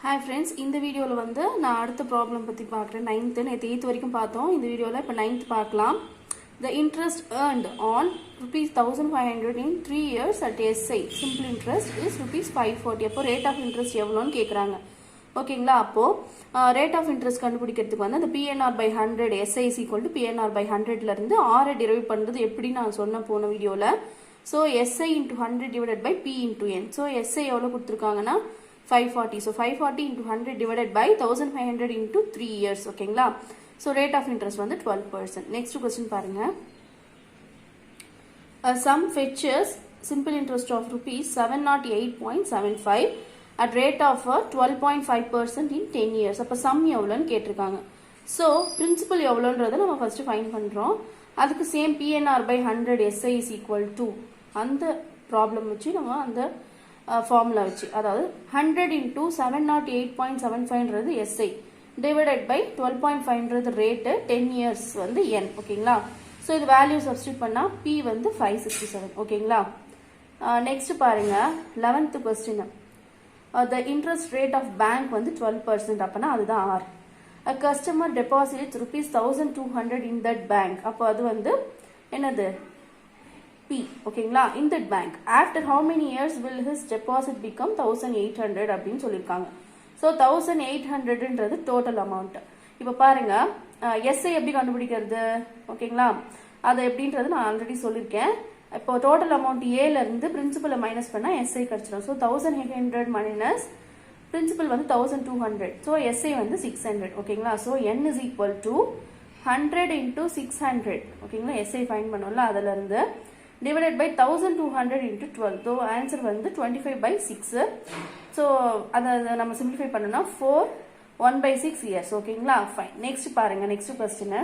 Hi friends, in the video வந்து நான் அடுத்த ப்ராப்ளம் பத்தி பார்க்குறேன். 9th நேத்து 8th வரைக்கும் பார்த்தோம். இந்த வீடியோல இப்போ 9th பார்க்கலாம். The interest earned on rupees 1500 in 3 years at SI simple interest is rupees 540. அப்போ rate of interest எவ்வளோன்னு கேட்குறாங்க. ஓகேங்களா? அப்போ rate of interest கண்டுபிடிக்கிறதுக்கு வந்து அந்த PNR by 100 SI is equal to PNR by 100ல இருந்து R derive பண்ணுறது எப்படி நான் சொன்ன போன வீடியோல. So SI into 100 divided by P into N. So SI எவ்வளோ கொடுத்துருக்காங்கன்னா 540. So 540 into 100 divided by 1500 into 3 years. ஓகேங்களா? So rate of interest வந்து 12%. Next question பாருங்க. A sum fetches simple interest of rupees 708.75 at rate of 12.5% in 10 years. அப்போ sum எவ்வளோன்னு கேட்டிருக்காங்க. So principal எவ்வளோன்றதை நம்ம first find பண்ணுறோம். அதுக்கு same PNR by 100 SI is equal to அந்த ப்ராப்ளம் வச்சு நம்ம அந்த ஃபார்முலா வச்சு அதாவது 100 into 708.75ன்றது SI divided by 12.5ன்றது ரேட்டு 10 years வந்து N. ஓகேங்களா? ஸோ இது வேல்யூ சப்ஸ்டியூட் பண்ணால் P வந்து 567. ஓகேங்களா? நெக்ஸ்ட் பாருங்க 11th question. The interest rate of bank வந்து 12%. அப்போனா அதுதான் R. A customer deposits rupees 1200 in that bank. அப்போ அது வந்து என்னது P. ஓகேங்களா? in that bank. After how many years will his deposit become 1800 அப்படின்னு சொல்லியிருக்காங்க. ஸோ 1800ன்றது டோட்டல் அமௌண்ட். இப்போ பாருங்க எஸ்ஐ எப்படி கண்டுபிடிக்கிறது? ஓகேங்களா? அது எப்படின்றது நான் ஆல்ரெடி சொல்லியிருக்கேன். இப்போ டோட்டல் அமௌண்ட் ஏலேருந்து பிரின்சிபலை மைனஸ் பண்ணால் எஸ்ஐ கிடச்சிடும். ஸோ 1800 மைனஸ் பிரின்சிபல் வந்து 1200. ஸோ எஸ்ஐ வந்து 600. ஓகேங்களா? So n is equal to 100 into 600. ஓகேங்களா? எஸ்ஐ ஃபைன் பண்ணோம்ல அதிலிருந்து divided by 1200 into 12. So answer வந்து 25 by 6. So அதை நம்ம simplify பண்ணோம்னா 4 1 by 6 years. ஓகேங்களா? ஃபைன். நெக்ஸ்ட் பாருங்க next question.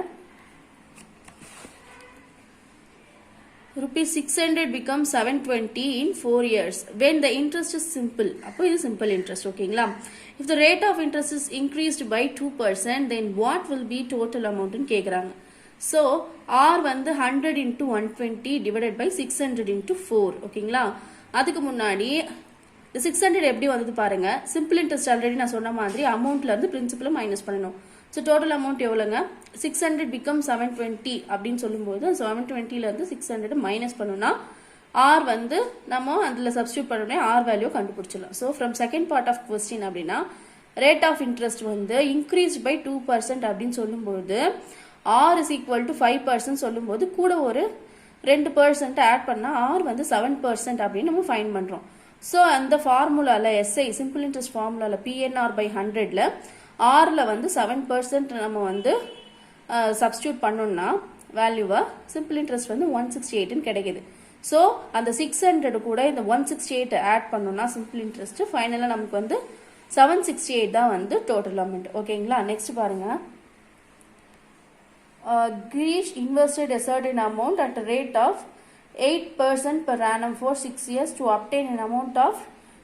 rupees 600 becomes 720 in 4 years when the interest is simple. அப்போ இது simple interest. ஓகேங்களா? if the rate of interest is increased by 2% then what will be total amount ன்னு கேக்குறாங்க. So R வந்து 100 into 120 divided by 600 into 4. ஓகேங்களா? அதுக்கு முன்னாடி 600 எப்படி வந்தது பாருங்க. சிம்பிள் இன்ட்ரெஸ்ட் ஆல்ரெடி நான் சொன்ன மாதிரி அமௌண்ட்ல இருந்து பிரின்சிபலை மைனஸ் பண்ணணும். ஸோ டோட்டல் அமௌண்ட் எவ்வளோங்க? 600 become 720 அப்படின்னு சொல்லும்போது 720ல இருந்து 600 மைனஸ் பண்ணணும்னா R வந்து நம்ம அதில் சப்ஸ்டியூட் பண்ணோடனே R வேல்யூ கண்டுபிடிச்சிடலாம். So from second part of question அப்படின்னா ரேட் ஆஃப் இன்ட்ரெஸ்ட் வந்து இன்க்ரீஸ் பை 2% அப்படின்னு சொல்லும்போது R is equal to 5% சொல்லும்போது கூட ஒரு 2% ஆட் பண்ணால் R வந்து 7% அப்படின்னு நம்ம ஃபைன் பண்ணுறோம். ஸோ அந்த ஃபார்முலாவில் எஸ்ஐ சிம்பிள் இன்ட்ரெஸ்ட் ஃபார்முலாவில் PNR by 100ல Rல வந்து 7% நம்ம வந்து சப்ஸ்டியூட் பண்ணோம்னா வேல்யூவை சிம்பிள் இன்ட்ரெஸ்ட் வந்து 168ன்னு கிடைக்குது. ஸோ அந்த 600 கூட இந்த 168 ஆட் பண்ணோம்னா சிம்பிள் இன்ட்ரெஸ்ட் ஃபைனலாக நமக்கு வந்து 768 தான் வந்து டோட்டல் அமௌண்ட். ஓகேங்களா? நெக்ஸ்ட் பாருங்க. Girish invested a certain amount at a rate of 8% per annum for 6 years to obtain an amount of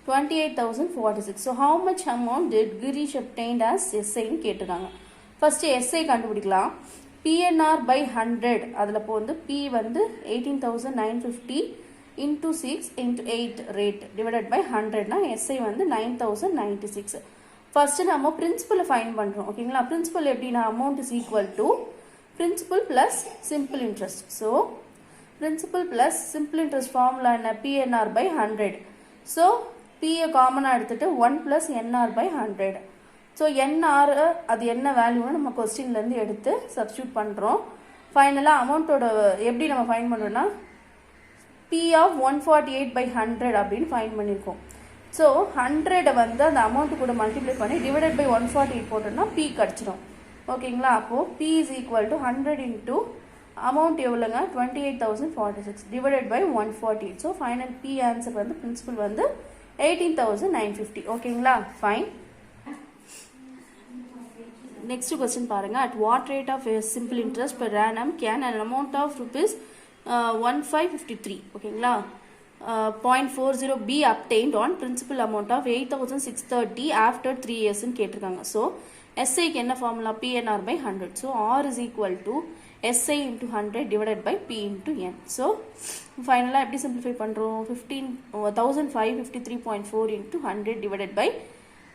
28,046. So how much amount did Girish obtained as SI ன்னு கேட்டிருக்காங்க. First SI கண்டுபிடிக்கலாம். PNR by 100 அதில் இப்போ வந்து P வந்து 18,950 into 6 into 8 rate divided by 100னா SI வந்து 9,096. First நம்ம பிரின்சிபலை fine பண்ணுறோம். ஓகேங்களா? பிரின்சிபல் எப்படின்னா amount is equal to principal plus simple interest. So principal plus simple interest formula என்ன? PNR by 100. So P காமனாக எடுத்துட்டு 1 plus NR by 100. So NR அது என்ன வேல்யூன்னு நம்ம கொஸ்டின்லேருந்து எடுத்து சப்ஸ்டியூட் பண்ணுறோம். ஃபைனலாக அமௌண்ட்டோட எப்படி நம்ம ஃபைன் பண்ணுறோன்னா P of 148 by 100 அப்படின்னு ஃபைன் பண்ணியிருக்கோம். ஸோ 100 வந்து அந்த அமௌண்ட்டு கூட மல்டிப்ளை பண்ணி டிவைடட் பை 148 போட்டோம்னா P கிடச்சிடும். ஓகேங்களா? அப்போது P is equal to 100 into amount எவ்வளோங்க? 28,046 divided by 148. So final P answer வந்து பிரின்சிபல் வந்து 18,950. ஓகேங்களா? ஃபைன். நெக்ஸ்ட் கொஸ்டின் பாருங்க. at what rate of simple interest per annum can an amount of rupees 1553 ஓகேங்களா 0.40 be obtained on principal amount of 8,630 after 3 years ன்னு கேட்டிருக்காங்க. So SIக்கு என்ன formula? PNR by 100. So R is equal to SI into 100 divided by P into N. So ஃபைனலாக எப்படி simplify பண்ணுறோம்? 1553.4 into 100 divided by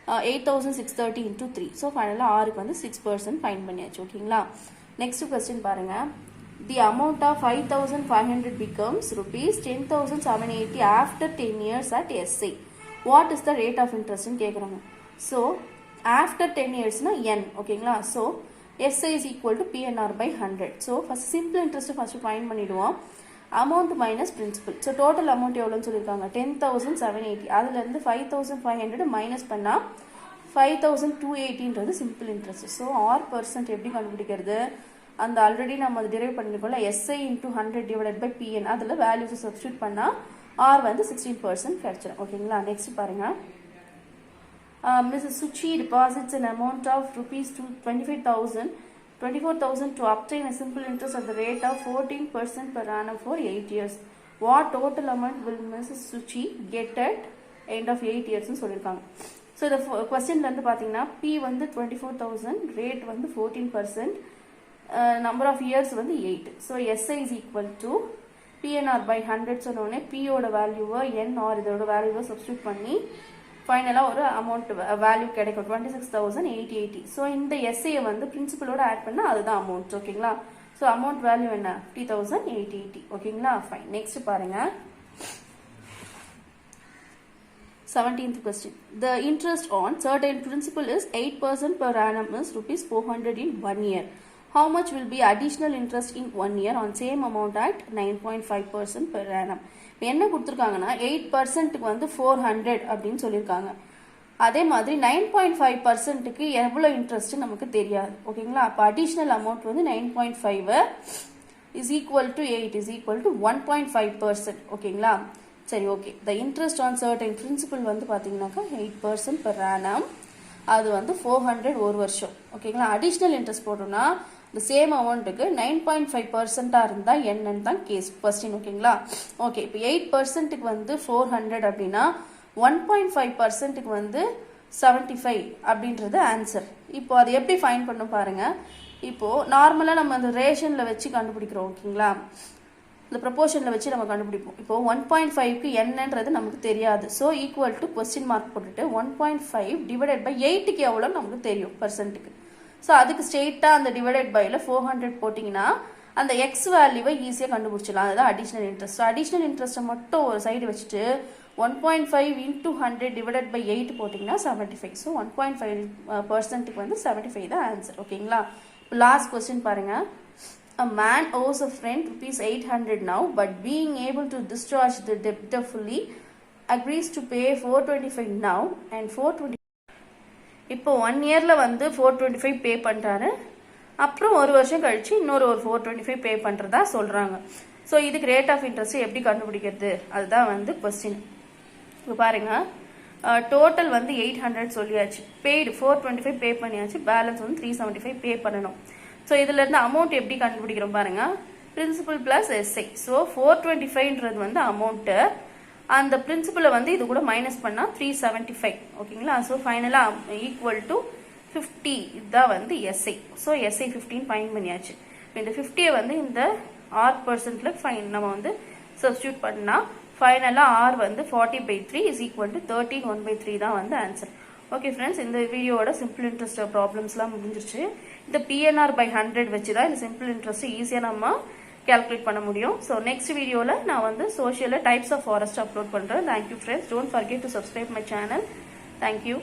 8,630 into 3. So ஃபைனலாக ஆருக்கு வந்து 6% fine பண்ணியாச்சு. ஓகேங்களா? நெக்ஸ்ட் கொஸ்டின் பாருங்க. The amount of 5,500 becomes rupees 10,780 after 10 years at SA. What is the rate of இன்ட்ரெஸ்ட்னு கேட்குறாங்க. ஸோ ஆஃப்டர் 10 இயர்ஸ்னா n. ஓகேங்களா? So SA is equal to PNR by 100. So first simple interest first find பண்ணிவிடுவோம். Amount minus principal. So total amount எவ்வளோன்னு சொல்லியிருக்காங்க 10,780. அதுலேருந்து 5,500 minus பண்ணால் 5,280ன்றது சிம்பிள் இன்ட்ரெஸ்ட். ஸோ R% எப்படி கண்டுபிடிக்கிறது? அந்த ஆல்ரெடி நம்ம அதை derive பண்ணிருக்கோம்ல SI into 100 divided by PN. அதில் வேல்யூஸை சப்ஸ்டியூட் பண்ணால் R வந்து 16% கிடைச்சிடும். ஓகேங்களா? நெக்ஸ்ட் பாருங்க. Mrs. Suchi deposits an amount of rupees 24,000 to obtain a simple interest at the rate of 14% per annum for 8 years. What total amount will Mrs. Suchi get at end of 8 years னு சொல்லியிருக்காங்க. So இந்த கொஸ்டின்ல இருந்து பார்த்தீங்கன்னா P வந்து 24,000, rate வந்து 14%, number of years வந்து 8. So SI is equal to PNR by 100 சொன்னோடனே Pயோட வேல்யூவை NR இதோட வேல்யூவை சப்ஸ்டியூட் பண்ணி ஃபைனலாக ஒரு அமௌண்ட் வேல்யூ கிடைக்கும் 26,880. ஸோ இந்த எஸ்ஐயை வந்து பிரின்சிபலோட ஆட் பண்ணால் அதுதான் அமௌண்ட். ஓகேங்களா? ஸோ அமௌண்ட் வேல்யூ என்ன 50,880. ஓகேங்களா? ஃபைன். நெக்ஸ்ட் பாருங்க. 17th question. The interest on certain principal is 8% per annum is rupees 400 in 1 year. How much will be additional interest in 1 year on same amount at 9.5% per annum? என்ன கொடுத்துருக்காங்கன்னா 8%க்கு வந்து 400 அப்படின்னு சொல்லியிருக்காங்க. அதே மாதிரி 9.5%க்கு எவ்வளோ இன்ட்ரெஸ்ட் நமக்கு தெரியாது. ஓகேங்களா? அப்போ அடிஷ்னல் அமௌண்ட் வந்து 9.5 is equal to 8 is equal to 1.5%. ஓகேங்களா? சரி, okay. The interest on certain principal வந்து பார்த்தீங்கன்னாக்கா 8% per annum, அது வந்து 400 ஒரு வருஷம். ஓகேங்களா? அடிஷ்னல் இன்ட்ரெஸ்ட் போட்டோம்னா இந்த சேம் அமௌண்ட்டுக்கு 9.5% இருந்தால் என்னன்னு தான் கேஸ் கொஸ்டின். ஓகேங்களா? ஓகே. இப்போ 8%க்கு வந்து 400 அப்படின்னா 1.5%க்கு வந்து 75 அப்படின்றது ஆன்சர். இப்போ அது எப்படி ஃபைன் பண்ண பாருங்க. இப்போ நார்மலாக நம்ம அந்த ரேஷனில் வச்சு கண்டுபிடிக்கிறோம். ஓகேங்களா? இந்த ப்ரொபோர்ஷனில் வச்சு நம்ம கண்டுபிடிப்போம். இப்போ 1.5க்கு என்னன்றது நமக்கு தெரியாது. So equal to question mark போட்டுட்டு 1.5 டிவைடட் பை 8க்கு எவ்வளோ நமக்கு தெரியும் பர்சன்ட்டுக்கு. ஸோ அதுக்கு ஸ்ட்ரெயிட்டாக அந்த டிவைடட் பையில் 400 போட்டிங்கன்னா அந்த எக்ஸ் வேல்யூவை ஈஸியாக கண்டுபிடிச்சிடலாம். அதுதான் அடிஷ்னல் இன்ட்ரெஸ்ட். ஸோ அடிஷ்னல் இன்ட்ரெஸ்ட்டை மட்டும் ஒரு சைடு வச்சுட்டு 1.5 into 100 divided by 8 போட்டிங்கன்னா 75. ஸோ 1.5%க்கு வந்து 75 தான் ஆன்சர். ஓகேங்களா? இப்போ லாஸ்ட் கொஸ்டின் பாருங்க. A man owes a friend rupees 800 now, but being able to discharge the debt fully, agrees to pay 425 now and 420. இப்போ 1 இயரில் வந்து 425 பே பண்ணுறாரு. அப்புறம் ஒரு வருஷம் கழிச்சு இன்னொரு ஒரு 425 பே பண்ணுறதா சொல்கிறாங்க. ஸோ இதுக்கு ரேட் ஆஃப் இன்ட்ரெஸ்ட் எப்படி கண்டுபிடிக்கிறது? அதுதான் வந்து கொஸ்டின். இப்போ பாருங்க, டோட்டல் வந்து 800 சொல்லியாச்சு. பெய்டு 425 பே பண்ணியாச்சு. பேலன்ஸ் வந்து 375 பே பண்ணணும். ஸோ இதுலேருந்து அமௌண்ட் எப்படி கண்டுபிடிக்கிறோம் பாருங்க. Principal plus SI. ஸோ 425ன்றது வந்து அமௌண்ட்டு. அந்த பிரின்சிபலை வந்து இது கூட மைனஸ் பண்ணால் 375. ஓகேங்களா? ஸோ ஃபைனலாக ஈக்குவல் டு 50 இதுதான் வந்து எஸ்ஐ. ஸோ எஸ்ஐ 15 ஃபைன் பண்ணியாச்சு. இப்போ இந்த 50யை வந்து இந்த R%ல ஃபைன் நம்ம வந்து சப்ஸ்டியூட் பண்ணால் ஃபைனலாக R வந்து 40/3 is equal to 13/1/3 தான் வந்து ஆன்சர். ஓகே ஃப்ரெண்ட்ஸ், இந்த வீடியோட சிம்பிள் இன்ட்ரெஸ்ட் ப்ராப்ளம்ஸ்லாம் முடிஞ்சிருச்சு. இந்த PNR by 100 வச்சு தான் இந்த சிம்பிள் இன்ட்ரெஸ்ட் ஈஸியாக நம்ம calculate பண்ண முடியும். ஸோ நெக்ஸ்ட் வீடியோவில் நான் வந்து சோஷியலில் டைப்ஸ் ஆஃப் ஃபாரஸ்ட் அப்லோட் பண்ணுறேன். Thank you friends. Don't forget to subscribe my channel. Thank you.